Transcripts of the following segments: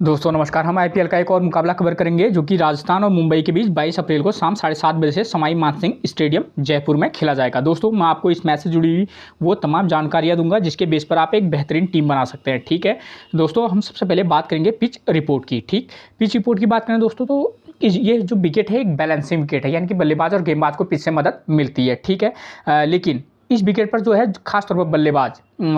दोस्तों नमस्कार। हम आईपीएल का एक और मुकाबला कवर करेंगे जो कि राजस्थान और मुंबई के बीच 22 अप्रैल को शाम 7:30 बजे से सवाई मानसिंह स्टेडियम जयपुर में खेला जाएगा। दोस्तों मैं आपको इस मैच से जुड़ी हुई वो तमाम जानकारियां दूंगा जिसके बेस पर आप एक बेहतरीन टीम बना सकते हैं। ठीक है दोस्तों, हम सबसे पहले बात करेंगे पिच रिपोर्ट की। ठीक, पिच रिपोर्ट की बात करें दोस्तों तो ये जो विकेट है एक बैलेंसिंग विकेट है, यानी कि बल्लेबाज और गेंदबाज को पिच से मदद मिलती है। ठीक है, लेकिन इस विकेट पर जो है खासतौर पर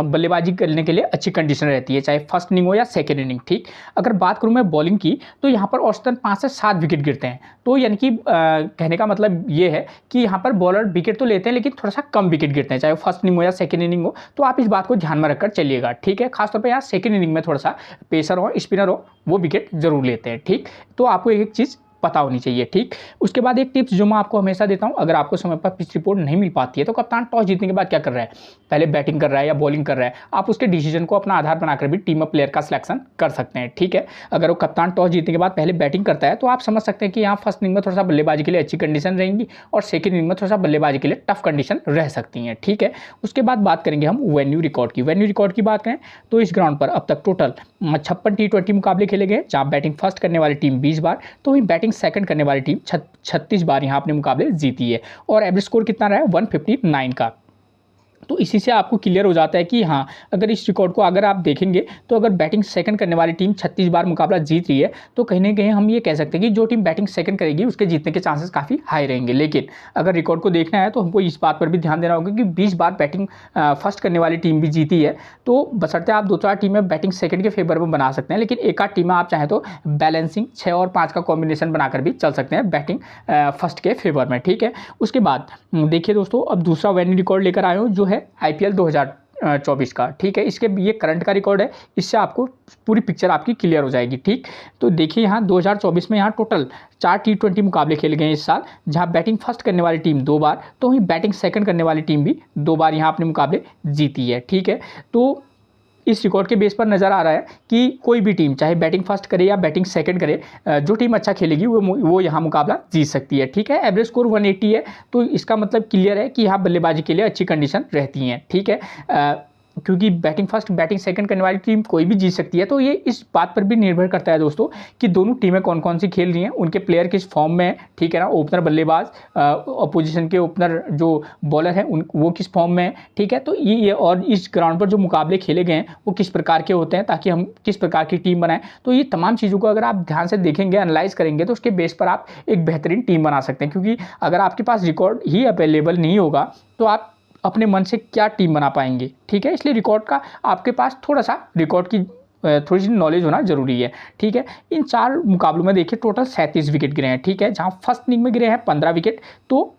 बल्लेबाजी करने के लिए अच्छी कंडीशन रहती है, चाहे फर्स्ट इनिंग हो या सेकेंड इनिंग। ठीक, अगर बात करूं मैं बॉलिंग की तो यहाँ पर औसतन 5 से 7 विकेट गिरते हैं। तो यानी कि कहने का मतलब ये है कि यहाँ पर बॉलर विकेट तो लेते हैं लेकिन थोड़ा सा कम विकेट गिरते हैं, चाहे फर्स्ट इनिंग हो या सेकेंड इनिंग हो। तो आप इस बात को ध्यान में रखकर चलिएगा। ठीक है, खासतौर पर यहाँ सेकेंड इनिंग में थोड़ा सा पेसर हो स्पिनर हो वो विकेट जरूर लेते हैं। ठीक, तो आपको एक चीज़ पता होनी चाहिए। ठीक, उसके बाद एक टिप्स जो मैं आपको हमेशा देता हूं, अगर आपको समय पर पिच रिपोर्ट नहीं मिल पाती है तो कप्तान टॉस जीतने के बाद क्या कर रहा है, पहले बैटिंग कर रहा है या बॉलिंग कर रहा है, आप उसके डिसीजन को अपना आधार बनाकर भी टीम ऑफ प्लेयर का सिलेक्शन कर सकते हैं। ठीक है, अगर वो कप्तान टॉस जीतने के बाद पहले बैटिंग करता है तो आप समझ सकते हैं कि यहाँ फर्स्ट इनिंग में थोड़ा सा बल्लेबाजी के लिए अच्छी कंडीशन रहेंगी और सेकेंड इनिंग में थोड़ा सा बल्लेबाजी के लिए टफ कंडीशन रह सकती हैं। ठीक है, उसके बाद बात करेंगे हम वेन्यू रिकॉर्ड की। वेन्यू रिकॉर्ड की बात करें तो इस ग्राउंड पर अब तक टोटल 56 T20 मुकाबले खेले गए, जहाँ बैटिंग फर्स्ट करने वाली टीम 20 बार तो वहीं बैटिंग सेकंड करने वाली टीम 36 बार यहाँ अपने मुकाबले जीती है। और एवरेज स्कोर कितना रहा है 159 का। तो इसी से आपको क्लियर हो जाता है कि हाँ, अगर इस रिकॉर्ड को अगर आप देखेंगे तो अगर बैटिंग सेकंड करने वाली टीम 36 बार मुकाबला जीत रही है तो कहीं ना कहीं हम ये कह सकते हैं कि जो टीम बैटिंग सेकंड करेगी उसके जीतने के चांसेस काफ़ी हाई रहेंगे। लेकिन अगर रिकॉर्ड को देखना है तो हमको इस बात पर भी ध्यान देना होगा कि 20 बार बैटिंग फर्स्ट करने वाली टीम भी जीती है। तो बशर्ते आप 2-4 टीमें बैटिंग सेकंड के फेवर में बना सकते हैं, लेकिन एक आध टीम आप चाहें तो बैलेंसिंग 6 और 5 का कॉम्बिनेशन बनाकर भी चल सकते हैं बैटिंग फर्स्ट के फेवर में। ठीक है, उसके बाद देखिए दोस्तों, अब दूसरा वेन्यू रिकॉर्ड लेकर आए हूँ जो है आईपीएल 2024 का। ठीक है, इसके ये करंट का रिकॉर्ड है, इससे आपको पूरी पिक्चर आपकी क्लियर हो जाएगी। ठीक, तो देखिए यहाँ 2024 में यहाँ टोटल 4 T20 मुकाबले खेले गए इस साल, जहाँ बैटिंग फर्स्ट करने वाली टीम 2 बार तो वहीं बैटिंग सेकंड करने वाली टीम भी 2 बार यहाँ अपने मुकाबले जीती है। ठीक है, तो इस रिकॉर्ड के बेस पर नज़र आ रहा है कि कोई भी टीम चाहे बैटिंग फर्स्ट करे या बैटिंग सेकंड करे, जो टीम अच्छा खेलेगी वो यहाँ मुकाबला जीत सकती है। ठीक है, एवरेज स्कोर 180 है, तो इसका मतलब क्लियर है कि यहाँ बल्लेबाजी के लिए अच्छी कंडीशन रहती हैं। ठीक है, क्योंकि बैटिंग फर्स्ट बैटिंग सेकंड करने वाली टीम कोई भी जीत सकती है। तो ये इस बात पर भी निर्भर करता है दोस्तों कि दोनों टीमें कौन कौन सी खेल रही हैं, उनके प्लेयर किस फॉर्म में है। ठीक है ना, ओपनर बल्लेबाज अपोजिशन के ओपनर जो बॉलर हैं वो किस फॉर्म में है। ठीक है, तो ये और इस ग्राउंड पर जो मुकाबले खेले गए हैं वो किस प्रकार के होते हैं ताकि हम किस प्रकार की टीम बनाएं। तो ये तमाम चीज़ों को अगर आप ध्यान से देखेंगे, एनालाइज करेंगे तो उसके बेस पर आप एक बेहतरीन टीम बना सकते हैं। क्योंकि अगर आपके पास रिकॉर्ड ही अवेलेबल नहीं होगा तो आप अपने मन से क्या टीम बना पाएंगे। ठीक है, इसलिए रिकॉर्ड का आपके पास थोड़ा सा रिकॉर्ड की थोड़ी सी नॉलेज होना जरूरी है। ठीक है, इन 4 मुकाबलों में देखिए टोटल 37 विकेट गिरे हैं। ठीक है, जहां फर्स्ट इनिंग में गिरे हैं 15 विकेट तो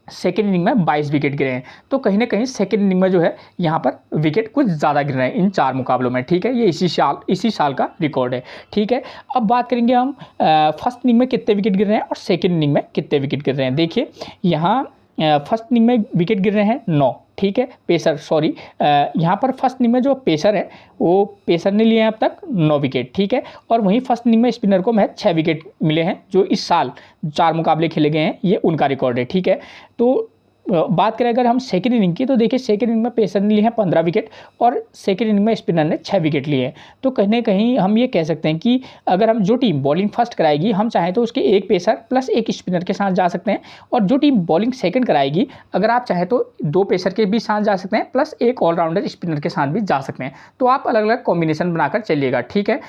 सेकेंड इनिंग में 22 विकेट गिरे हैं। तो कहीं ना कहीं सेकेंड इनिंग में जो है यहाँ पर विकेट कुछ ज़्यादा गिर रहे हैं इन 4 मुकाबलों में। ठीक है, ये इसी साल का रिकॉर्ड है। ठीक है, अब बात करेंगे हम फर्स्ट इनिंग में कितने विकेट गिर रहे हैं और सेकेंड इनिंग में कितने विकेट गिर रहे हैं। देखिए यहाँ फर्स्ट इनिंग में विकेट गिर रहे हैं 9। ठीक है, यहाँ पर फर्स्ट इनिंग में जो पेसर है वो पेसर ने लिए हैं अब तक 9 विकेट। ठीक है, और वहीं फर्स्ट इनिंग में स्पिनर को महज 6 विकेट मिले हैं, जो इस साल 4 मुकाबले खेले गए हैं ये उनका रिकॉर्ड है। ठीक है, तो बात करें अगर हम सेकेंड इनिंग की तो देखिए सेकेंड इनिंग में पेसर ने लिए हैं 15 विकेट और सेकेंड इनिंग में स्पिनर ने 6 विकेट लिए हैं। तो कहीं ना कहीं हम ये कह सकते हैं कि अगर हम जो टीम बॉलिंग फर्स्ट कराएगी हम चाहें तो उसके एक पेसर प्लस एक स्पिनर के साथ जा सकते हैं, और जो टीम बॉलिंग सेकंड कराएगी अगर आप चाहें तो 2 पेसर के भी साथ जा सकते हैं प्लस एक ऑलराउंडर स्पिनर के साथ भी जा सकते हैं। तो आप अलग अलग कॉम्बिनेशन बनाकर चलिएगा। ठीक है,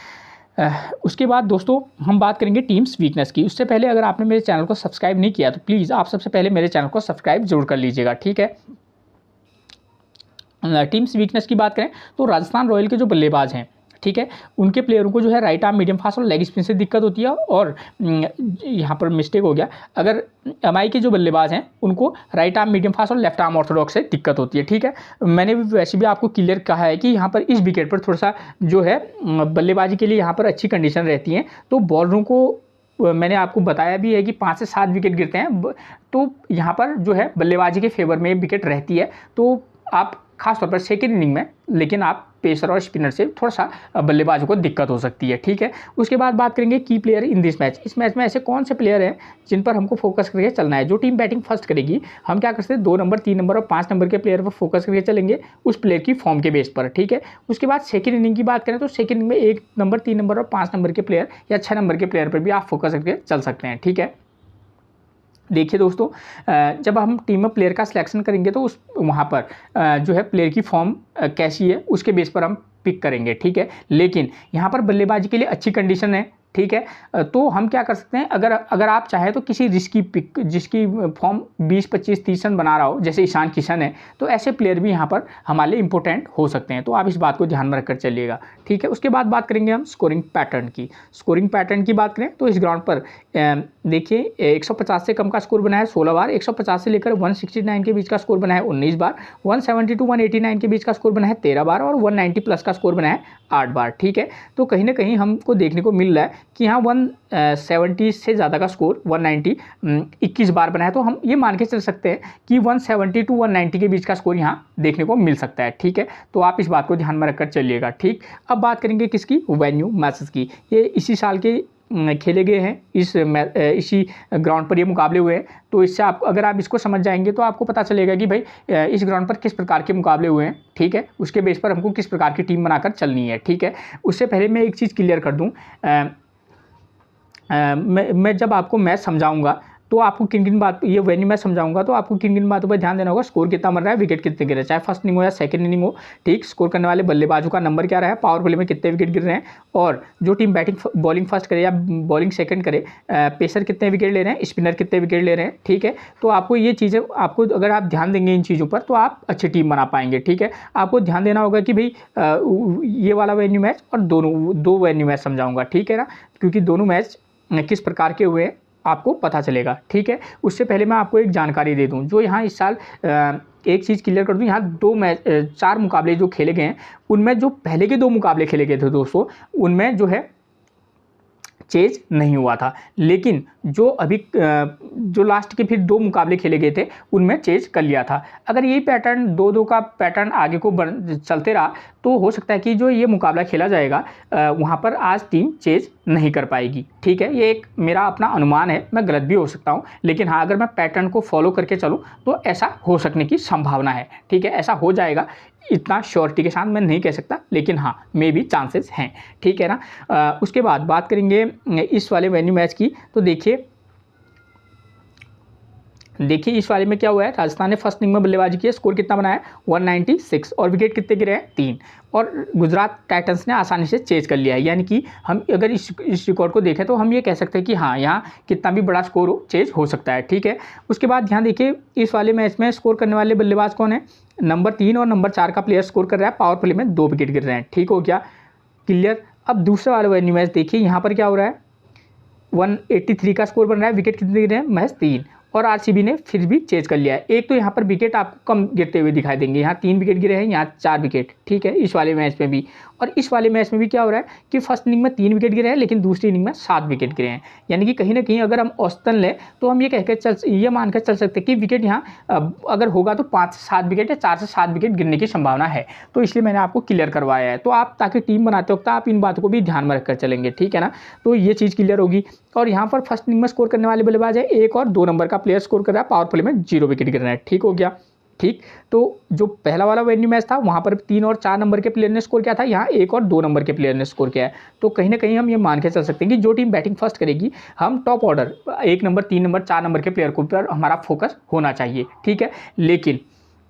उसके बाद दोस्तों हम बात करेंगे टीम्स वीकनेस की। उससे पहले अगर आपने मेरे चैनल को सब्सक्राइब नहीं किया तो प्लीज़ आप सबसे पहले मेरे चैनल को सब्सक्राइब जरूर कर लीजिएगा। ठीक है, टीम्स वीकनेस की बात करें तो राजस्थान रॉयल के जो बल्लेबाज हैं, ठीक है, उनके प्लेयरों को जो है राइट आर्म मीडियम फास्ट और लेग स्पिन से दिक्कत होती है। और यहाँ पर मिस्टेक हो गया, अगर एमआई के जो बल्लेबाज हैं उनको राइट आर्म मीडियम फास्ट और लेफ्ट आर्म ऑर्थोडॉक्स से दिक्कत होती है। ठीक है, मैंने भी वैसे भी आपको क्लियर कहा है कि यहाँ पर इस विकेट पर थोड़ा सा जो है बल्लेबाजी के लिए यहाँ पर अच्छी कंडीशन रहती है। तो बॉलरों को मैंने आपको बताया भी है कि 5 से 7 विकेट गिरते हैं, तो यहाँ पर जो है बल्लेबाजी के फेवर में विकेट रहती है। तो आप खासतौर पर सेकेंड इनिंग में लेकिन आप पेसर और स्पिनर से थोड़ा सा बल्लेबाजों को दिक्कत हो सकती है। ठीक है, उसके बाद बात करेंगे की प्लेयर इन दिस मैच। इस मैच में ऐसे कौन से प्लेयर हैं जिन पर हमको फोकस करके चलना है। जो टीम बैटिंग फर्स्ट करेगी हम क्या कर सकते हैं, 2 नंबर, 3 नंबर और 5 नंबर के प्लेयर पर फोकस करके चलेंगे उस प्लेयर की फॉर्म के बेस पर। ठीक है, उसके बाद सेकंड इनिंग की बात करें तो सेकंड इनिंग में 1 नंबर, 3 नंबर और 5 नंबर के प्लेयर या 6 नंबर के प्लेयर पर भी आप फोकस करके चल सकते हैं। ठीक है, देखिए दोस्तों, जब हम टीम में प्लेयर का सिलेक्शन करेंगे तो उस वहाँ पर जो है प्लेयर की फॉर्म कैसी है उसके बेस पर हम पिक करेंगे। ठीक है, लेकिन यहाँ पर बल्लेबाजी के लिए अच्छी कंडीशन है। ठीक है, तो हम क्या कर सकते हैं, अगर आप चाहें तो किसी रिस्की पिक जिसकी फॉर्म 20, 25, 30 रन बना रहा हो, जैसे ईशान किशन है, तो ऐसे प्लेयर भी यहाँ पर हमारे लिए इंपॉर्टेंट हो सकते हैं। तो आप इस बात को ध्यान में रखकर चलिएगा। ठीक है, उसके बाद बात करेंगे हम स्कोरिंग पैटर्न की। स्कोरिंग पैटर्न की बात करें तो इस ग्राउंड पर देखिए 150 से कम का स्कोर बना है 16 बार, 150 से लेकर 169 के बीच का स्कोर बना है 19 बार, 170 to 189 के बीच का स्कोर बना है 13 बार और 190 प्लस का स्कोर बना है 8 बार। ठीक है, तो कहीं ना कहीं हमको देखने को मिल रहा है कि यहाँ 170 से ज़्यादा का स्कोर 190 21 बार बना है। तो हम ये मान के चल सकते हैं कि 170 to 190 के बीच का स्कोर यहाँ देखने को मिल सकता है। ठीक है, तो आप इस बात को ध्यान में रखकर चलिएगा। ठीक, अब बात करेंगे किसकी, वेन्यू मैचेस की। ये इसी साल के खेले गए हैं, इसी ग्राउंड पर ये मुकाबले हुए हैं। तो इससे आप अगर आप इसको समझ जाएंगे तो आपको पता चलेगा कि भाई इस ग्राउंड पर किस प्रकार के मुकाबले हुए हैं। ठीक है, उसके बेस पर हमको किस प्रकार की टीम बनाकर चलनी है। ठीक है, उससे पहले मैं एक चीज़ क्लियर कर दूँ, मैं जब आपको मैच समझाऊंगा तो आपको किन किन बात, ये वेन्यू मैच समझाऊंगा तो आपको किन किन बातों पर ध्यान देना होगा। स्कोर कितना बन रहा है, विकेट कितने गिर रहे हैं, चाहे फर्स्ट इनिंग हो या सेकंड इनिंग हो। ठीक, स्कोर करने वाले बल्लेबाजों का नंबर क्या रहा है, पावर प्ले में कितने विकेट गिर रहे हैं, और जो टीम बॉलिंग फर्स्ट करे या बॉलिंग सेकंड करे, पेसर कितने विकेट ले रहे हैं, स्पिनर कितने विकेट ले रहे हैं। ठीक है, तो आपको ये चीज़ें, आपको अगर आप ध्यान देंगे इन चीज़ों पर तो आप अच्छी टीम बना पाएंगे। ठीक है, आपको ध्यान देना होगा कि भाई ये वाला वेन्यू मैच और दो वेन्यू मैच समझाऊंगा। ठीक है ना, क्योंकि दोनों मैच किस प्रकार के हुए आपको पता चलेगा। ठीक है, उससे पहले मैं आपको एक जानकारी दे दूं, जो यहाँ इस साल एक चीज़ क्लियर कर दूं, यहाँ 4 मुकाबले जो खेले गए हैं उनमें जो पहले के 2 मुकाबले खेले गए थे दोस्तों, उनमें जो है चेज नहीं हुआ था, लेकिन जो लास्ट के फिर 2 मुकाबले खेले गए थे उनमें चेज कर लिया था। अगर यही पैटर्न 2-2 का पैटर्न आगे को चलते रहा तो हो सकता है कि जो ये मुकाबला खेला जाएगा वहाँ पर आज टीम चेज नहीं कर पाएगी। ठीक है, ये एक मेरा अपना अनुमान है, मैं गलत भी हो सकता हूँ, लेकिन हाँ अगर मैं पैटर्न को फॉलो करके चलूँ तो ऐसा हो सकने की संभावना है। ठीक है, ऐसा हो जाएगा, इतना श्योरिटी के साथ मैं नहीं कह सकता, लेकिन हाँ मे भी चांसेस हैं। ठीक है ना, उसके बाद बात करेंगे इस वाले वेन्यू मैच की। तो देखिए इस वाले में क्या हुआ है, राजस्थान ने फर्स्ट इनिंग में बल्लेबाजी की है, स्कोर कितना बनाया 196 और विकेट कितने गिरे हैं 3, और गुजरात टाइटंस ने आसानी से चेज कर लिया है। यानी कि हम अगर इस रिकॉर्ड को देखें तो हम ये कह सकते हैं कि हाँ यहाँ कितना भी बड़ा स्कोर हो चेज हो सकता है। ठीक है, उसके बाद ध्यान देखिए इस वाले मैच में स्कोर करने वाले बल्लेबाज कौन है, नंबर 3 और नंबर 4 का प्लेयर स्कोर कर रहा है, पावर प्ले में 2 विकेट गिर रहे हैं। ठीक हो गया, क्लियर। अब दूसरा वाला वेन्यू मैच देखिए, यहाँ पर क्या हो रहा है, 183 का स्कोर बन रहा है, विकेट कितने गिर रहे हैं, महज 3, और आरसीबी ने फिर भी चेज कर लिया है। एक तो यहाँ पर विकेट आपको कम गिरते हुए दिखाई देंगे, यहाँ 3 विकेट गिरे हैं, यहाँ 4 विकेट। ठीक है, इस वाले मैच में भी, और इस वाले मैच में भी क्या हो रहा है कि फर्स्ट इनिंग में 3 विकेट गिरे हैं, लेकिन दूसरी इनिंग में 7 विकेट गिरे हैं। यानी कि कहीं ना कहीं अगर हम औसतन लें तो हम ये मानकर चल सकते हैं कि विकेट यहाँ अगर होगा तो 5 से 7 विकेट या 4 से 7 विकेट गिरने की संभावना है। तो इसलिए मैंने आपको क्लियर करवाया है, तो आप ताकि टीम बनाते वक्त आप इन बातों को भी ध्यान में रखकर चलेंगे। ठीक है ना, तो ये चीज़ क्लियर होगी। और यहाँ पर फर्स्ट इनिंग में स्कोर करने वाले बल्लेबाज है 1 और 2 नंबर का प्लेयर स्कोर कर रहा है, पावर प्ले में 0 विकेट गिर रहे हैं। ठीक हो गया। ठीक, तो जो पहला वाला वेन्यू मैच था वहाँ पर 3 और 4 नंबर के प्लेयर ने स्कोर किया था, यहाँ 1 और 2 नंबर के प्लेयर ने स्कोर किया है। तो कहीं ना कहीं हम ये मान के चल सकते हैं कि जो टीम बैटिंग फर्स्ट करेगी, हम top order 1 number, 3 number, 4 number के प्लेयर को पर हमारा फोकस होना चाहिए। ठीक है, लेकिन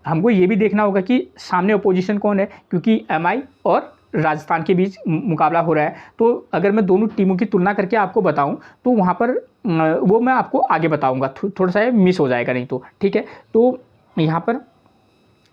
हमको ये भी देखना होगा कि सामने अपोजिशन कौन है, क्योंकि MI और राजस्थान के बीच मुकाबला हो रहा है। तो अगर मैं दोनों टीमों की तुलना करके आपको बताऊं तो वहाँ पर वो मैं आपको आगे बताऊंगा, थोड़ा सा मिस हो जाएगा नहीं तो। ठीक है, तो यहाँ पर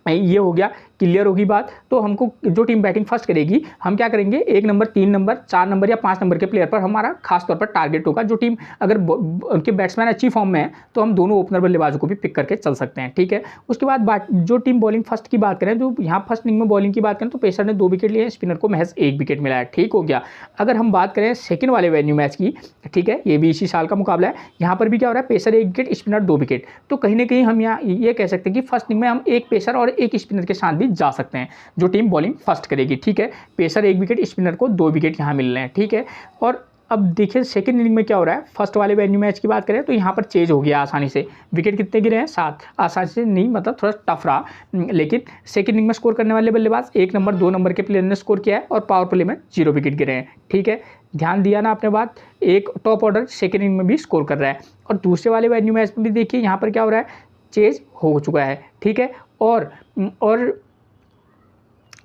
ये हो गया, क्लियर होगी बात। तो हमको जो टीम बैटिंग फर्स्ट करेगी हम क्या करेंगे, 1 नंबर, 3 नंबर, 4 नंबर या 5 नंबर के प्लेयर पर हमारा खास तौर पर टारगेट होगा। जो टीम अगर उनके बैट्समैन अच्छी फॉर्म में है तो हम दोनों ओपनर बल्लेबाजों को भी पिक करके चल सकते हैं। ठीक है, उसके बाद जो टीम बॉलिंग फर्स्ट की बात करें, जो यहाँ फर्स्ट इनिंग में बॉलिंग की बात करें तो पेसर ने 2 विकेट लिए, स्पिनर को महज 1 विकेट मिला है। ठीक हो गया। अगर हम बात करें सेकेंड वाले वेन्यू मैच की, ठीक है, ये भी इसी साल का मुकाबला है, यहाँ पर भी क्या हो रहा है, पेसर 1 विकेट, स्पिनर 2 विकेट। तो कहीं ना कहीं हम यहाँ ये कह सकते हैं कि फर्स्ट इनिंग में हम 1 पेसर और 1 स्पिनर के साथ भी जा सकते हैं, जो टीम बॉलिंग फर्स्ट करेगी। ठीक है, पेसर 1 विकेट, स्पिनर को 2 विकेट यहाँ मिल रहे हैं। ठीक है, और अब देखिए सेकंड इनिंग में क्या हो रहा है। फर्स्ट वाले वेन्यू मैच की बात करें तो यहाँ पर चेंज हो गया आसानी से। विकेट कितने गिरे हैं? 7। आसानी से नहीं, मतलब थोड़ा टफ रहा, लेकिन सेकंड इनिंग में स्कोर करने वाले बल्लेबाज 1 नंबर 2 नंबर के प्लेयर ने स्कोर किया है और पावर प्ले में 0 विकेट गिरे हैं। ठीक है, ध्यान दिया ना आपने बात। एक टॉप ऑर्डर सेकंड इनिंग में भी स्कोर कर रहा है। और दूसरे वाले वेन्यू मैच में भी देखिए यहाँ पर क्या हो रहा है, चेंज हो चुका है। ठीक है, और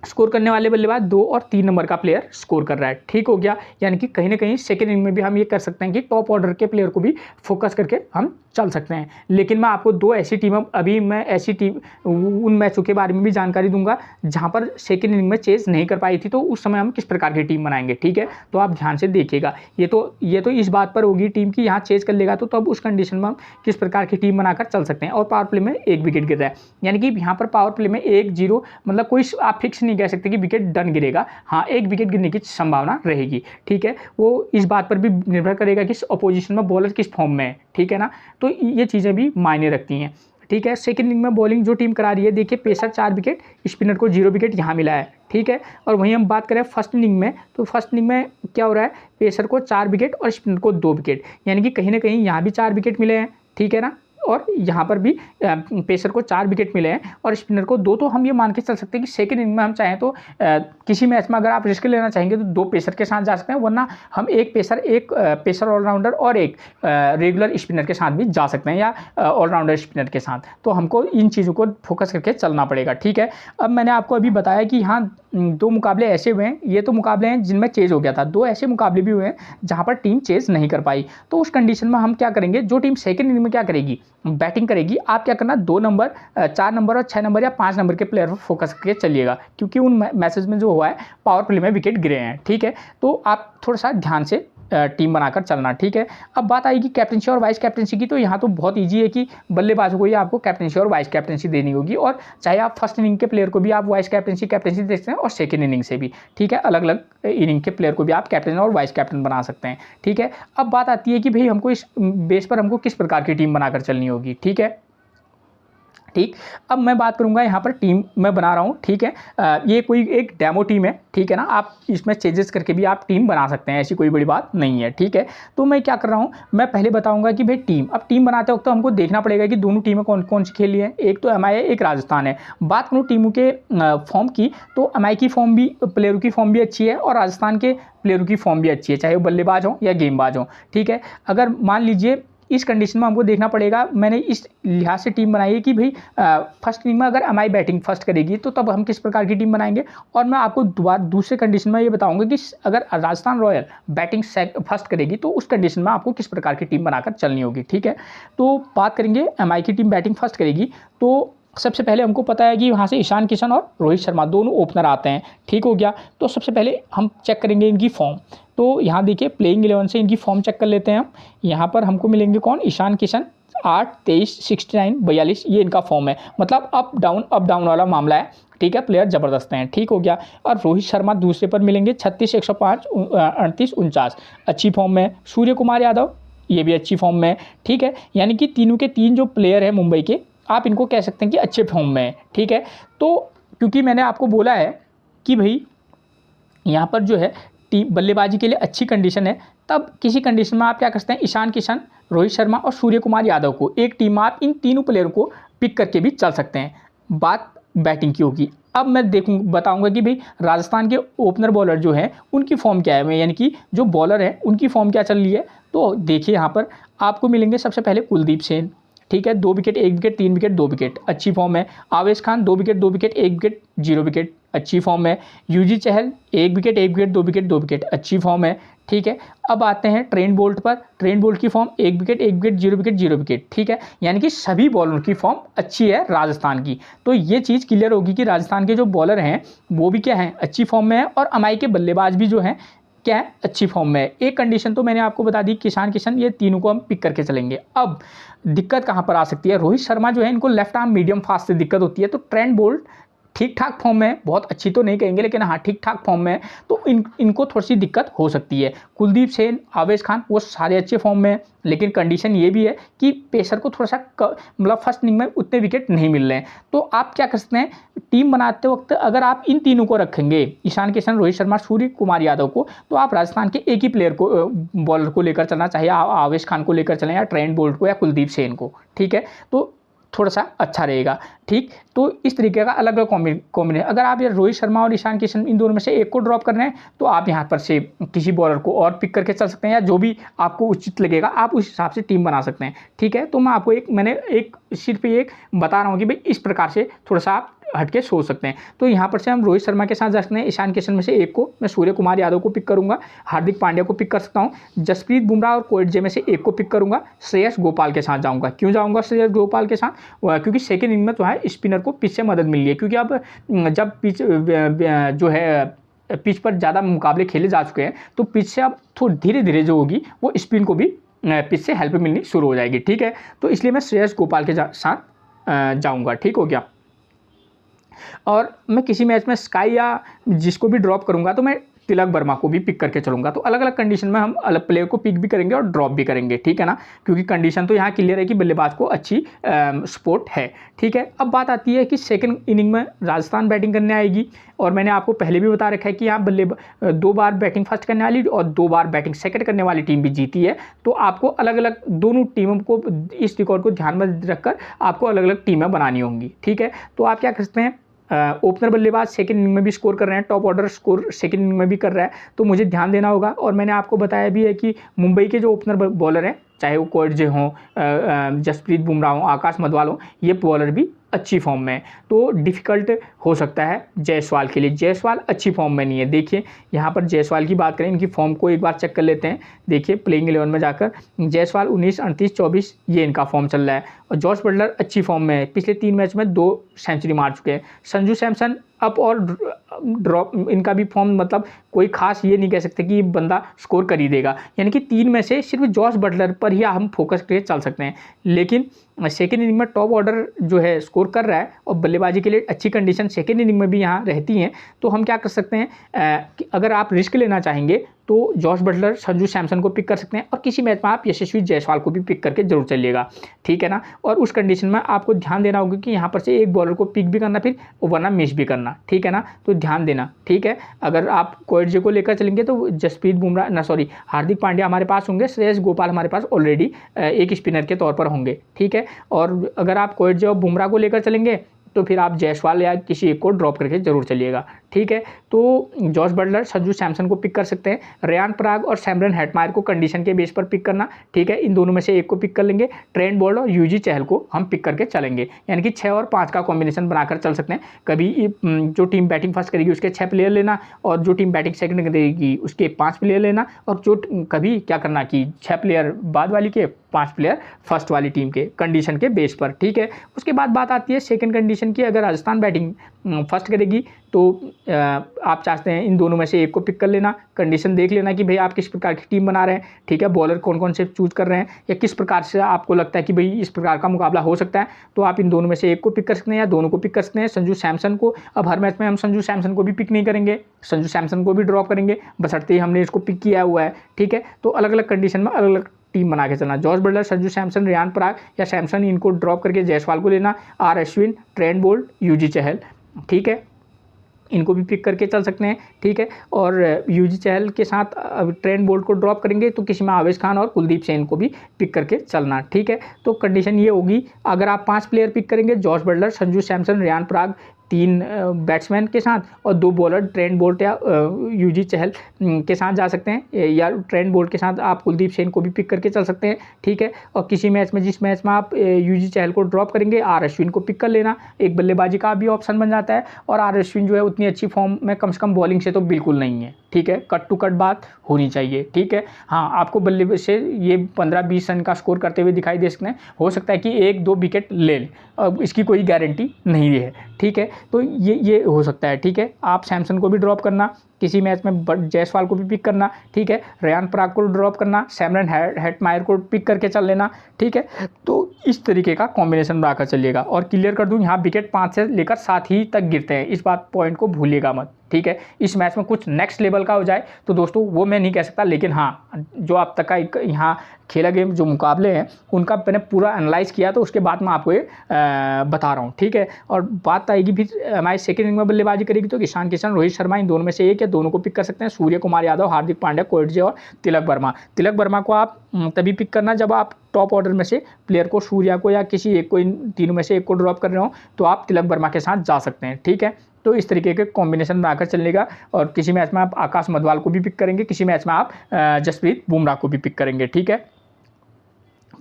स्कोर करने वाले बल्लेबाज 2 और 3 नंबर का प्लेयर स्कोर कर रहा है। ठीक हो गया, यानी कि कहीं ना कहीं सेकेंड इनिंग में भी हम ये कर सकते हैं कि टॉप ऑर्डर के प्लेयर को भी फोकस करके हम चल सकते हैं। लेकिन मैं आपको 2 ऐसी टीम, अभी मैं ऐसी टीम उन मैचों के बारे में भी जानकारी दूंगा जहां पर सेकेंड इनिंग में चेज नहीं कर पाई थी, तो उस समय हम किस प्रकार की टीम बनाएंगे। ठीक है, तो आप ध्यान से देखिएगा। ये तो इस बात पर होगी टीम की यहाँ चेज कर लेगा तो तब उस कंडीशन में हम किस प्रकार की टीम बनाकर चल सकते हैं। और पावर प्ले में 1 विकेट गिर रहा है, यानी कि यहाँ पर पावर प्ले में 1-0, मतलब कोई आप फिक्स नहीं कह सकते कि विकेट डन गिरेगा। हाँ, 1 विकेट गिरने की संभावना रहेगी। ठीक है, वो इस बात पर भी निर्भर करेगा कि अपोजिशन में बॉलर किस फॉर्म में है। ठीक है ना, तो ये चीज़ें भी मायने रखती हैं। ठीक है, सेकंड इनिंग में बॉलिंग जो टीम करा रही है, देखिए पेसर 4 विकेट, स्पिनर को 0 विकेट यहाँ मिला है। ठीक है, और वहीं हम बात करें फर्स्ट इनिंग में, तो फर्स्ट इनिंग में क्या हो रहा है, पेसर को 4 विकेट और स्पिनर को 2 विकेट, यानी कि कहीं ना कहीं यहाँ भी 4 विकेट मिले हैं। ठीक है ना, और यहाँ पर भी पेसर को 4 विकेट मिले हैं और स्पिनर को 2। तो हम ये मान के चल सकते हैं कि सेकंड इनिंग में हम चाहें तो किसी मैच में अगर आप रिस्क लेना चाहेंगे तो 2 पेसर के साथ जा सकते हैं, वरना हम एक पेसर ऑलराउंडर और एक रेगुलर स्पिनर के साथ भी जा सकते हैं, या ऑलराउंडर स्पिनर के साथ। तो हमको इन चीज़ों को फोकस करके चलना पड़ेगा। ठीक है, अब मैंने आपको अभी बताया कि यहाँ 2 मुकाबले ऐसे हुए हैं, ये तो मुकाबले हैं जिनमें चेज हो गया था। 2 ऐसे मुकाबले भी हुए हैं जहाँ पर टीम चेज नहीं कर पाई। तो उस कंडीशन में हम क्या करेंगे, जो टीम सेकंड इनिंग में क्या करेगी, बैटिंग करेगी, आप क्या करना, 2 नंबर 4 नंबर और 6 नंबर या 5 नंबर के प्लेयर पर फोकस करके चलिएगा, क्योंकि उन मैसेज में जो हुआ है पावर प्ले में विकेट गिरे हैं। ठीक है, तो आप थोड़ा सा ध्यान से टीम बनाकर चलना। ठीक है, अब बात आएगी कैप्टनसी और वाइस कैप्टनसी की, तो यहाँ तो बहुत इजी है कि बल्लेबाजों को ही आपको कैप्टनसी और वाइस कैप्टनसी देनी होगी, और चाहे आप फर्स्ट इनिंग के प्लेयर को भी आप वाइस कैप्टनसी दे सकते हैं और सेकंड इनिंग से भी। ठीक है, अलग अलग इनिंग के प्लेयर को भी आप कैप्टन और वाइस कैप्टन बना सकते हैं। ठीक है, अब बात आती है कि भाई हमको इस बेस पर हमको किस प्रकार की टीम बनाकर चलनी होगी। ठीक है, ठीक, अब मैं बात करूंगा यहाँ पर टीम मैं बना रहा हूँ। ठीक है, ये कोई एक डेमो टीम है। ठीक है ना, आप इसमें चेंजेस करके भी आप टीम बना सकते हैं, ऐसी कोई बड़ी बात नहीं है। ठीक है, तो मैं क्या कर रहा हूँ, मैं पहले बताऊंगा कि भाई अब टीम बनाते वक्त तो हमको देखना पड़ेगा कि दोनों टीमें कौन कौन सी खेली है। एक तो MI है, एक राजस्थान है। बात करूँ टीमों के फॉर्म की, तो MI की फॉर्म भी, प्लेयरों की फॉर्म भी अच्छी है और राजस्थान के प्लेयरों की फॉर्म भी अच्छी है, चाहे वो बल्लेबाज हो या गेंदबाज हो। ठीक है, अगर मान लीजिए इस कंडीशन में हमको देखना पड़ेगा, मैंने इस लिहाज से टीम बनाई है कि भाई फर्स्ट इनिंग में अगर MI बैटिंग फर्स्ट करेगी तो तब हम किस प्रकार की टीम बनाएंगे। और मैं आपको दूसरे कंडीशन में ये बताऊंगा कि अगर राजस्थान रॉयल बैटिंग फर्स्ट करेगी तो उस कंडीशन में आपको किस प्रकार की टीम बनाकर चलनी होगी। ठीक है, तो बात करेंगे MI की टीम बैटिंग फर्स्ट करेगी, तो सबसे पहले हमको पता है कि वहाँ से ईशान किशन और रोहित शर्मा दोनों ओपनर आते हैं। ठीक हो गया, तो सबसे पहले हम चेक करेंगे इनकी फॉर्म। तो यहाँ देखिए प्लेइंग 11 से इनकी फॉर्म चेक कर लेते हैं हम। यहाँ पर हमको मिलेंगे कौन, ईशान किशन 8, 23, 69, 42, ये इनका फॉर्म है, मतलब अप डाउन वाला मामला है। ठीक है, प्लेयर ज़बरदस्त हैं। ठीक हो गया, और रोहित शर्मा दूसरे पर मिलेंगे 36, 105, 38, 49, अच्छी फॉर्म में। सूर्य कुमार यादव ये भी अच्छी फॉर्म में। ठीक है, यानी कि तीनों के तीन जो प्लेयर हैं मुंबई के, आप इनको कह सकते हैं कि अच्छे फॉर्म में है। ठीक है, तो क्योंकि मैंने आपको बोला है कि भाई यहाँ पर जो है टीम बल्लेबाजी के लिए अच्छी कंडीशन है, तब किसी कंडीशन में आप क्या कर सकते हैं, ईशान किशन, रोहित शर्मा और सूर्य कुमार यादव को एक टीम में आप इन तीनों प्लेयरों को पिक करके भी चल सकते हैं। बात बैटिंग की होगी। अब मैं बताऊंगा कि भाई राजस्थान के ओपनर बॉलर जो हैं उनकी फॉर्म क्या है, यानी कि जो बॉलर हैं उनकी फॉर्म क्या चल रही है। तो देखिए यहाँ पर आपको मिलेंगे सबसे पहले कुलदीप सेन। ठीक है, 2 विकेट, 1 विकेट, 3 विकेट, 2 विकेट, अच्छी फॉर्म है। आवेश Khan 2 wicket, 2 wicket, 1 wicket, 0 wicket, अच्छी फॉर्म है। युजी चहल 1 विकेट, 1 विकेट, 2 विकेट, 2 विकेट, अच्छी फॉर्म है। ठीक है, अब आते हैं ट्रेंट बोल्ट पर। ट्रेंट बोल्ट की form 1 wicket, 1 wicket, 0 wicket, 0 wicket. ठीक है, यानी कि सभी बॉलरों की फॉर्म अच्छी है राजस्थान की। तो ये चीज़ क्लियर होगी कि राजस्थान के जो बॉलर हैं वो भी क्या हैं, अच्छी फॉर्म में है, और MI के बल्लेबाज भी जो हैं क्या है, अच्छी फॉर्म में है। एक कंडीशन तो मैंने आपको बता दी, ईशान किशन, ये तीनों को हम पिक करके चलेंगे। अब दिक्कत कहाँ पर आ सकती है, रोहित शर्मा जो है इनको लेफ्ट आर्म मीडियम फास्ट से दिक्कत होती है, तो ट्रेंट बोल्ट ठीक ठाक फॉर्म में है, बहुत अच्छी तो नहीं कहेंगे लेकिन हाँ ठीक ठाक फॉर्म में है, तो इनको थोड़ी सी दिक्कत हो सकती है। कुलदीप सेन, आवेश खान वो सारे अच्छे फॉर्म में है, लेकिन कंडीशन ये भी है कि पेसर को थोड़ा सा मतलब फर्स्ट इनिंग में उतने विकेट नहीं मिल रहे हैं। तो आप क्या कर सकते हैं, टीम बनाते वक्त अगर आप इन तीनों को रखेंगे, ईशान किशन, रोहित शर्मा, सूर्य कुमार यादव को, तो आप राजस्थान के एक ही प्लेयर को बॉलर को लेकर चलना, चाहे आवेश खान को लेकर चलें या ट्रेंट बोल्ट को या कुलदीप सेन को, ठीक है, तो थोड़ा सा अच्छा रहेगा। ठीक, तो इस तरीके का अलग अलग कॉम्बिनेशन, अगर आप ये रोहित शर्मा और ईशान किशन इन दोनों में से एक को ड्रॉप कर रहे हैं तो आप यहाँ पर से किसी बॉलर को और पिक करके चल सकते हैं, या जो भी आपको उचित लगेगा आप उस हिसाब से टीम बना सकते हैं। ठीक है, तो मैं आपको मैंने सिर्फ एक बता रहा हूँ कि भाई इस प्रकार से थोड़ा सा आप हटके सोच सकते हैं। तो यहाँ पर से हम रोहित शर्मा के साथ जा सकते हैं, ईशान किशन में से एक को मैं सूर्य कुमार यादव को पिक करूंगा, हार्दिक पांड्या को पिक कर सकता हूँ, जसप्रीत बुमराह और कोएटजे में से एक को पिक करूंगा, श्रेयस गोपाल के साथ जाऊंगा। क्यों जाऊंगा श्रेयस गोपाल के साथ? क्योंकि सेकेंड इनिंग में तो है स्पिनर को पिच से मदद मिल रही है, क्योंकि अब जब पिच जो है पिच पर ज़्यादा मुकाबले खेले जा चुके हैं तो पिच से अब थोड़ी धीरे धीरे जो होगी वो स्पिन को भी पिच से हेल्प मिलनी शुरू हो जाएगी। ठीक है, तो इसलिए मैं श्रेयस गोपाल के साथ जाऊंगा। ठीक हो गया। और मैं किसी मैच में स्काई या जिसको भी ड्रॉप करूंगा तो मैं तिलक वर्मा को भी पिक करके चलूंगा। तो अलग अलग कंडीशन में हम अलग प्लेयर को पिक भी करेंगे और ड्रॉप भी करेंगे। ठीक है ना, क्योंकि कंडीशन तो यहाँ क्लियर है कि बल्लेबाज को अच्छी सपोर्ट है। ठीक है, अब बात आती है कि सेकंड इनिंग में राजस्थान बैटिंग करने आएगी, और मैंने आपको पहले भी बता रखा है कि यहाँ 2 बार बैटिंग फर्स्ट करने वाली और 2 बार बैटिंग सेकंड करने वाली टीम भी जीती है। तो आपको अलग अलग दोनों टीमों को इस रिकॉर्ड को ध्यान में रखकर आपको अलग अलग टीमें बनानी होंगी। ठीक है, तो आप क्या कर सकते हैं, ओपनर बल्लेबाज सेकंड इनिंग में भी स्कोर कर रहे हैं, top order score second inning में भी कर रहा है, तो मुझे ध्यान देना होगा। और मैंने आपको बताया भी है कि मुंबई के जो ओपनर बॉलर हैं, चाहे वो कोएटजे हों, जसप्रीत बुमराह हों, आकाश मधवाल हों, ये बॉलर भी अच्छी फॉर्म में है। तो डिफ़िकल्ट हो सकता है जायसवाल के लिए, जायसवाल अच्छी फॉर्म में नहीं है। देखिए यहाँ पर जायसवाल की बात करें, इनकी फॉर्म को एक बार चेक कर लेते हैं। देखिए प्लेइंग 11 में जाकर जायसवाल 19, 38, 24 ये इनका फॉर्म चल रहा है, और जॉस बटलर अच्छी फॉर्म में है, पिछले 3 मैच में 2 सेंचुरी मार चुके हैं। संजू सैमसन अप और ड्रॉप, इनका भी फॉर्म मतलब कोई खास ये नहीं कह सकते कि बंदा स्कोर कर ही देगा, यानी कि 3 में से सिर्फ जॉस बटलर पर ही हम फोकस करके चल सकते हैं। लेकिन सेकेंड इनिंग में टॉप ऑर्डर जो है स्कोर कर रहा है, और बल्लेबाजी के लिए अच्छी कंडीशन सेकेंड इनिंग में भी यहाँ रहती हैं, तो हम क्या कर सकते हैं कि अगर आप रिस्क लेना चाहेंगे तो जॉस बटलर, संजू सैमसन को पिक कर सकते हैं, और किसी मैच में आप यशस्वी जायसवाल को भी पिक करके जरूर चलिएगा। ठीक है ना, और उस कंडीशन में आपको ध्यान देना होगा कि यहाँ पर से एक बॉलर को पिक भी करना, फिर वरना मिस भी करना। ठीक है ना, तो ध्यान देना। ठीक है, अगर आप कोएटजे को लेकर चलेंगे तो जसप्रीत बुमराह हार्दिक पांड्या हमारे पास होंगे, श्रेयस गोपाल हमारे पास ऑलरेडी एक स्पिनर के तौर पर होंगे। ठीक है, और अगर आप कोएटजे और बुमराह को लेकर चलेंगे तो फिर आप जायसवाल या किसी एक को ड्रॉप करके जरूर चलिएगा। ठीक है, तो जॉस बटलर, संजू सैमसन को पिक कर सकते हैं, रेयान पराग और सैमरन हेटमायर को कंडीशन के बेस पर पिक करना। ठीक है, इन दोनों में से एक को पिक कर लेंगे। ट्रेंट बोल्ट और यूजी चहल को हम पिक करके चलेंगे, यानी कि 6 और 5 का कॉम्बिनेशन बनाकर चल सकते हैं। कभी जो टीम बैटिंग फर्स्ट करेगी उसके 6 प्लेयर लेना, और जो टीम बैटिंग सेकंड करेगी उसके 5 प्लेयर लेना, और जो कभी क्या करना कि 6 प्लेयर बाद वाली के, 5 प्लेयर फर्स्ट वाली टीम के, कंडीशन के बेस पर। ठीक है, उसके बाद बात आती है सेकंड कंडीशन की। अगर राजस्थान बैटिंग फर्स्ट करेगी तो आप चाहते हैं इन दोनों में से एक को पिक कर लेना, कंडीशन देख लेना कि भाई आप किस प्रकार की टीम बना रहे हैं। ठीक है, बॉलर कौन कौन से चूज कर रहे हैं, या किस प्रकार से आपको लगता है कि भाई इस प्रकार का मुकाबला हो सकता है, तो आप इन दोनों में से एक को पिक कर सकते हैं या दोनों को पिक कर सकते हैं। संजू सैमसन को, अब हर मैच में हम संजू सैमसन को भी पिक नहीं करेंगे, संजू सैमसन को भी ड्रॉप करेंगे, बशर्ते ही हमने इसको पिक किया हुआ है। ठीक है, तो अलग अलग कंडीशन में अलग अलग टीम बना के चलना। जॉस बटलर, संजू सैमसन, रेयान पराग या सैमसन, इनको ड्रॉप करके जायसवाल को लेना। R Ashwin, Trent Boult, Yuzi Chahal, ठीक है, इनको भी पिक करके चल सकते हैं। ठीक है, और यूजी चहल के साथ ट्रेंट बोल्ट को ड्रॉप करेंगे तो किसी में आवेश खान और कुलदीप सेन को भी पिक करके चलना। ठीक है, तो कंडीशन ये होगी, अगर आप 5 प्लेयर पिक करेंगे, Jos Buttler, Sanju Samson, Riyan Parag, 3 batsman के साथ, और 2 बॉलर ट्रेंट बोल्ट या यूजी चहल के साथ जा सकते हैं, या ट्रेंट बोल्ट के साथ आप कुलदीप सेन को भी पिक करके चल सकते हैं। ठीक है, और किसी मैच में, जिस मैच में आप यूजी चहल को ड्रॉप करेंगे, आर अश्विन को पिक कर लेना, एक बल्लेबाजी का भी ऑप्शन बन जाता है। और आर अश्विन जो है उतनी अच्छी फॉर्म में कम से कम बॉलिंग से तो बिल्कुल नहीं है। ठीक है, कट टू कट बात होनी चाहिए। ठीक है, हाँ, आपको बल्ले से ये 15-20 रन का स्कोर करते हुए दिखाई दे सकते हैं, हो सकता है कि 1-2 विकेट ले लें, अब इसकी कोई गारंटी नहीं है। ठीक है, तो ये हो सकता है। ठीक है, आप सैमसन को भी ड्रॉप करना, किसी मैच में जायसवाल को भी पिक करना, ठीक है, रेयान पराग को ड्रॉप करना, सैमरन हेटमायर को पिक करके चल लेना, ठीक है। तो इस तरीके का कॉम्बिनेशन बनाकर चलिएगा। और क्लियर कर दूं, यहाँ विकेट 5 से लेकर 7 ही तक गिरते हैं, इस बात पॉइंट को भूलिएगा मत, ठीक है। इस मैच में कुछ नेक्स्ट लेवल का हो जाए तो दोस्तों वो मैं नहीं कह सकता, लेकिन हाँ जो अब तक का यहाँ खेला गेम जो मुकाबले हैं उनका मैंने पूरा एनालाइज किया, तो उसके बाद मैं आपको ये बता रहा हूँ, ठीक है। और बात आएगी फिर हमारे सेकंड इनिंग में बल्लेबाजी करेगी तो ईशान किशन, रोहित शर्मा, इन दोनों में से एक या दोनों को पिक कर सकते हैं। सूर्य कुमार यादव, हार्दिक पांड्या, कोएटजे और तिलक वर्मा। तिलक वर्मा को आप तभी पिक करना जब आप टॉप ऑर्डर में से प्लेयर को, सूर्या को या किसी एक को, इन तीनों में से एक को ड्रॉप कर रहे हो तो आप तिलक वर्मा के साथ जा सकते हैं, ठीक है। तो इस तरीके के कॉम्बिनेशन बनाकर चलेगा। और किसी मैच में आप आकाश मधवाल को भी पिक करेंगे, किसी मैच में आप जसप्रीत बुमराह को भी पिक करेंगे, ठीक है।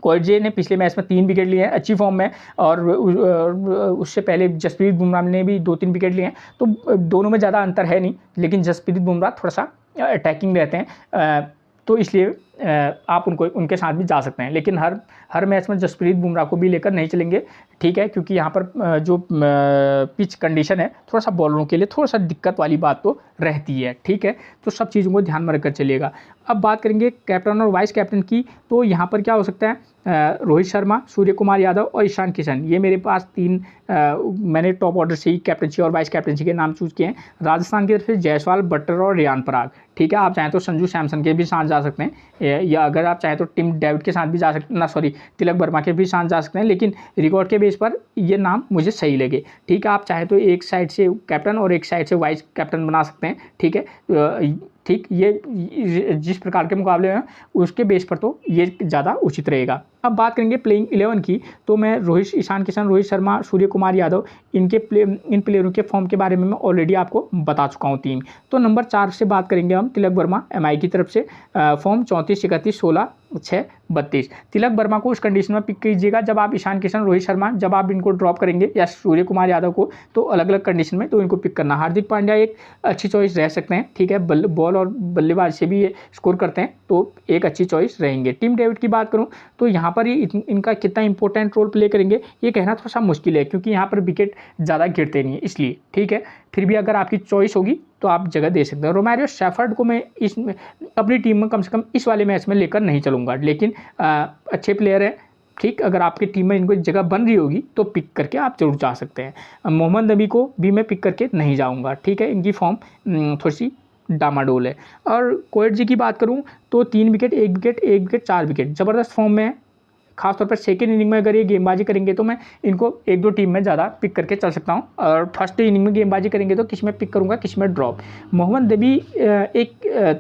कोएटजे ने पिछले मैच में 3 विकेट लिए हैं, अच्छी फॉर्म में, और उससे पहले जसप्रीत बुमराह ने भी 2-3 विकेट लिए हैं। तो दोनों में ज़्यादा अंतर है नहीं, लेकिन जसप्रीत बुमराह थोड़ा सा अटैकिंग रहते हैं, तो इसलिए आप उनके साथ भी जा सकते हैं। लेकिन हर मैच में जसप्रीत बुमराह को भी लेकर नहीं चलेंगे, ठीक है, क्योंकि यहाँ पर जो पिच कंडीशन है थोड़ा सा बॉलरों के लिए थोड़ा सा दिक्कत वाली बात तो रहती है, ठीक है। तो सब चीज़ों को ध्यान में रखकर चलिएगा। अब बात करेंगे कैप्टन और वाइस कैप्टन की, तो यहाँ पर क्या हो सकता है, रोहित शर्मा, सूर्य कुमार यादव और ईशान किशन, ये मेरे पास 3 मैंने टॉप ऑर्डर से ही कैप्टनसी और वाइस कैप्टनसी के नाम चूज़ किए हैं। राजस्थान की तरफ से जायसवाल, बट्टर और रेयान पराग, ठीक है। आप चाहें तो संजू सैमसन के भी साथ जा सकते हैं, या अगर आप चाहें तो टिम डेविड के साथ भी जा सकते हैं, तिलक वर्मा के भी साथ जा सकते हैं, लेकिन रिकॉर्ड के बेस पर ये नाम मुझे सही लगे, ठीक है। आप चाहें तो एक साइड से कैप्टन और एक साइड से वाइस कैप्टन बना सकते हैं, ठीक है, ठीक। ये जिस प्रकार के मुकाबले हैं उसके बेस पर तो ये ज़्यादा उचित रहेगा। अब बात करेंगे प्लेइंग 11 की, तो मैं ईशान किशन, रोहित शर्मा, सूर्य कुमार यादव, इन प्लेयरों के फॉर्म के बारे में मैं ऑलरेडी आपको बता चुका हूँ 3। तो नंबर 4 से बात करेंगे हम तिलक वर्मा, एमआई की तरफ से, फॉर्म 34, 31, 16, 6, 32। तिलक वर्मा को उस कंडीशन में पिक कीजिएगा जब आप ईशान किशन, रोहित शर्मा, जब आप इनको ड्रॉप करेंगे, या सूर्य कुमार यादव को, तो अलग अलग कंडीशन में तो इनको पिक करना। हार्दिक पांड्या एक अच्छी चॉइस रह सकते हैं, ठीक है, बॉल और बल्लेबाज से भी ये स्कोर करते हैं, तो एक अच्छी चॉइस रहेंगे। टिम डेविड की बात करूं तो यहाँ पर ये इनका कितना इंपॉर्टेंट रोल प्ले करेंगे ये कहना थोड़ा सा मुश्किल है, क्योंकि यहाँ पर विकेट ज़्यादा गिरते नहीं है, इसलिए, ठीक है। फिर भी अगर आपकी चॉइस होगी तो आप जगह दे सकते हैं। रोमारियो शेफर्ड को मैं अपनी टीम में कम से कम इस वाले मैच में लेकर नहीं चलूँगा, लेकिन अच्छे प्लेयर हैं, ठीक। अगर आपकी टीम में इनको जगह बन रही होगी तो पिक करके आप जरूर जा सकते हैं। मोहम्मद नबी को भी मैं पिक करके नहीं जाऊँगा, ठीक है, इनकी फॉर्म थोड़ी सी डामाडोल है। और कोएटजे की बात करूं तो 3 विकेट, 1 विकेट, 1 विकेट, 4 विकेट, ज़बरदस्त फॉर्म में है। खासतौर पर सेकेंड इनिंग में अगर ये गेंदबाजी करेंगे तो मैं इनको 1-2 टीम में ज़्यादा पिक करके चल सकता हूं, और फर्स्ट इनिंग में गेंदबाजी करेंगे तो किसी में पिक करूंगा, किसी में ड्रॉप। मोहम्मद नबी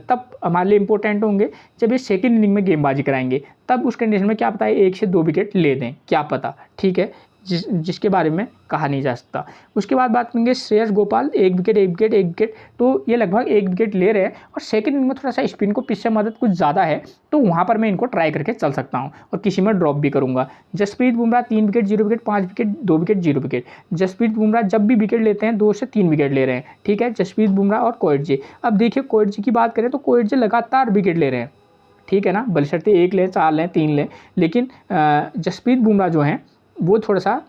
तब हमारे लिए इंपॉर्टेंट होंगे जब ये सेकेंड इनिंग में गेंदबाजी कराएंगे, तब उस कंडीशन में क्या पता है 1 से 2 विकेट ले दें, क्या पता, ठीक है, जिसके बारे में कहा नहीं जा सकता। उसके बाद बात करेंगे Shreyas Gopal, 1 wicket, 1 wicket, 1 wicket, तो ये लगभग 1 विकेट ले रहे हैं, और सेकंड इनिंग में थोड़ा सा स्पिन को पिच से मदद कुछ ज़्यादा है, तो वहाँ पर मैं इनको ट्राई करके चल सकता हूँ, और किसी में ड्रॉप भी करूँगा। Jasprit Bumrah 3 wicket, 0 wicket, 5 wicket, 2 wicket, 0 wicket. Jasprit Bumrah जब भी विकेट लेते हैं 2 से 3 विकेट ले रहे हैं, ठीक है, जसप्रीत बुमराह और कोएटजे। अब देखिए कोएटजे की बात करें तो कोएटजे लगातार विकेट ले रहे हैं, ठीक है ना, बशर्ते 1 लें, 4 लें, 3 लें, लेकिन जसप्रीत बुमराह जो हैं वो थोड़ा सा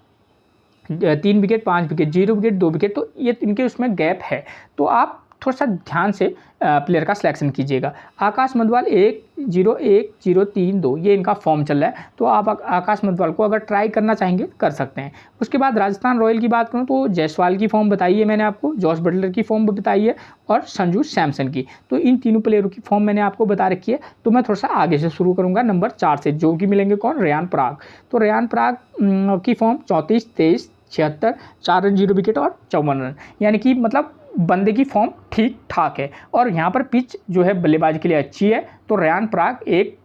3 विकेट, 5 विकेट, 0 विकेट, 2 विकेट, तो ये इनके उसमें गैप है, तो आप थोड़ा सा ध्यान से प्लेयर का सिलेक्शन कीजिएगा। आकाश मधवाल 1-0-1-0-3-2 ये इनका फॉर्म चल रहा है, तो आप आकाश मधवाल को अगर ट्राई करना चाहेंगे कर सकते हैं। उसके बाद राजस्थान रॉयल की बात करूं तो जायसवाल की फॉर्म बताई है मैंने आपको, जॉस बटलर की फॉर्म बताई है, और संजू सैमसन की, तो इन तीनों प्लेयरों की फॉर्म मैंने आपको बता रखी है। तो मैं थोड़ा सा आगे से शुरू करूँगा नंबर 4 से, जो कि मिलेंगे कौन, रेयान पराग। तो रेयान पराग की फॉर्म 34, 23, 76, 4 रन, 0 विकेट और 54 रन, यानी कि मतलब बंदे की फॉर्म ठीक ठाक है, और यहाँ पर पिच जो है बल्लेबाजी के लिए अच्छी है, तो रेयान पराग एक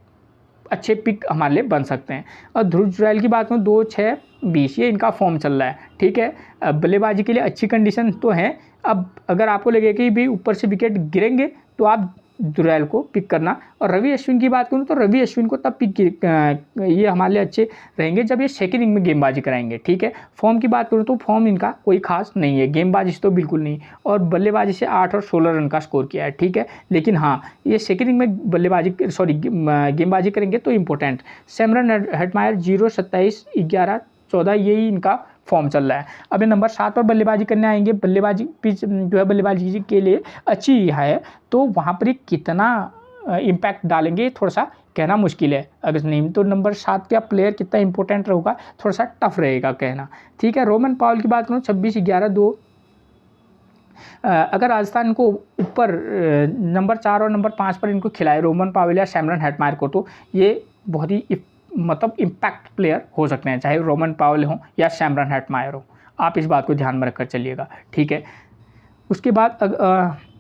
अच्छे पिक हमारे लिए बन सकते हैं। और ध्रुव जुरैल की बात करूँ 2, 6, 20 ये इनका फॉर्म चल रहा है, ठीक है, बल्लेबाजी के लिए अच्छी कंडीशन तो है। अब अगर आपको लगे कि भी ऊपर से विकेट गिरेंगे तो आप जुरैल को पिक करना। और रवि अश्विन की बात करूँ तो रवि अश्विन को तब पिक ये हमारे लिए अच्छे रहेंगे जब ये सेकंड इनिंग में गेंदबाजी कराएंगे, ठीक है। फॉर्म की बात करूँ तो फॉर्म इनका कोई खास नहीं है, गेंदबाजी से तो बिल्कुल नहीं, और बल्लेबाजी से 8 और 16 रन का स्कोर किया है, ठीक है, लेकिन हाँ ये सेकंड इनिंग में गेंदबाजी करेंगे तो इम्पोर्टेंट। सैमरन हेटमायर 0, 27, 11, 14 यही इनका फॉर्म चल रहा है। अब ये नंबर 7 पर बल्लेबाजी करने आएंगे, बल्लेबाजी पिच जो है बल्लेबाजी के लिए अच्छी है, तो वहाँ पर ये कितना इम्पैक्ट डालेंगे थोड़ा सा कहना मुश्किल है। अगर नहीं तो नंबर 7 का प्लेयर कितना इंपॉर्टेंट रहेगा थोड़ा सा टफ रहेगा कहना, ठीक है। रोमन पावेल की बात करूँ 26-11-2, अगर राजस्थान को ऊपर नंबर 4 और नंबर 5 पर इनको खिलाए रोमन पावेल या सैमरन हेटमायर को, तो ये बहुत ही मतलब इम्पैक्ट प्लेयर हो सकते हैं, चाहे रोमन पावेल हो या सैमरन हेटमायर हो। आप इस बात को ध्यान में रखकर चलिएगा, ठीक है। उसके बाद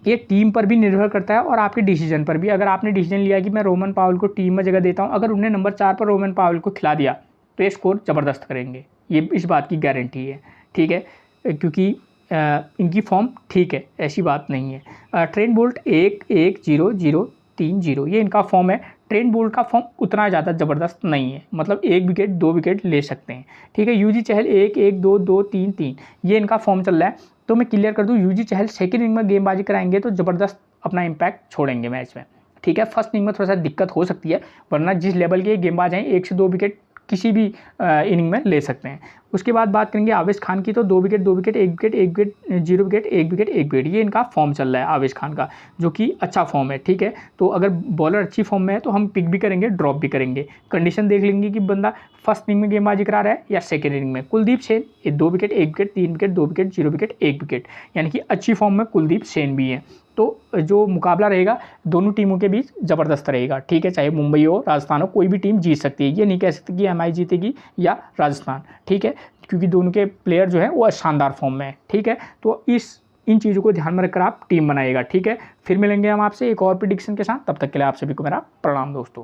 ये टीम पर भी निर्भर करता है और आपके डिसीजन पर भी। अगर आपने डिसीजन लिया कि मैं रोमन पावेल को टीम में जगह देता हूँ, अगर उन्हें नंबर 4 पर रोमन पावेल को खिला दिया तो ये स्कोर ज़बरदस्त करेंगे, ये इस बात की गारंटी है, ठीक है, क्योंकि इनकी फॉर्म ठीक है, ऐसी बात नहीं है। ट्रेंट बोल्ट 1-1-0-0-3-0 ये इनका फॉर्म है। ट्रेंट बोल्ट का फॉर्म उतना ज़्यादा ज़बरदस्त नहीं है, मतलब 1 विकेट 2 विकेट ले सकते हैं, ठीक है। यूजी चहल 1-1-2-2-3-3 ये इनका फॉर्म चल रहा है। तो मैं क्लियर कर दूं, यूजी चहल सेकंड इनिंग में गेंदबाजी कराएंगे तो ज़बरदस्त अपना इम्पैक्ट छोड़ेंगे मैच में, ठीक है। फर्स्ट इनिंग में थोड़ा सा दिक्कत हो सकती है, वरना जिस लेवल के गेंदबाज हैं 1 से 2 विकेट किसी भी इनिंग में ले सकते हैं। उसके बाद बात करेंगे आवेश खान की, तो 2 wicket 2 wicket 1 wicket 1 wicket 0 wicket 1 wicket 1 wicket ये इनका फॉर्म चल रहा है आवेश खान का, जो कि अच्छा फॉर्म है, ठीक है। तो अगर बॉलर अच्छी फॉर्म में है तो हम पिक भी करेंगे, ड्रॉप भी करेंगे, कंडीशन देख लेंगे कि बंदा फर्स्ट इनिंग में गेंदबाजी करा रहा है या सेकेंड इनिंग में। कुलदीप सेन ये 2 wicket 1 wicket 3 wicket 2 wicket 0 wicket 1 wicket, यानी कि अच्छी फॉर्म में कुलदीप सेन भी है। तो जो मुकाबला रहेगा दोनों टीमों के बीच ज़बरदस्त रहेगा, ठीक है। चाहे मुंबई हो राजस्थान हो, कोई भी टीम जीत सकती है, ये नहीं कह सकते कि एमआई जीतेगी या राजस्थान, ठीक है, क्योंकि दोनों के प्लेयर जो हैं वो शानदार फॉर्म में है, ठीक है। तो इन चीज़ों को ध्यान में रखकर आप टीम बनाइएगा, ठीक है। फिर मिलेंगे हम आपसे एक और प्रेडिक्शन के साथ, तब तक के लिए आप सभी को मेरा प्रणाम दोस्तों।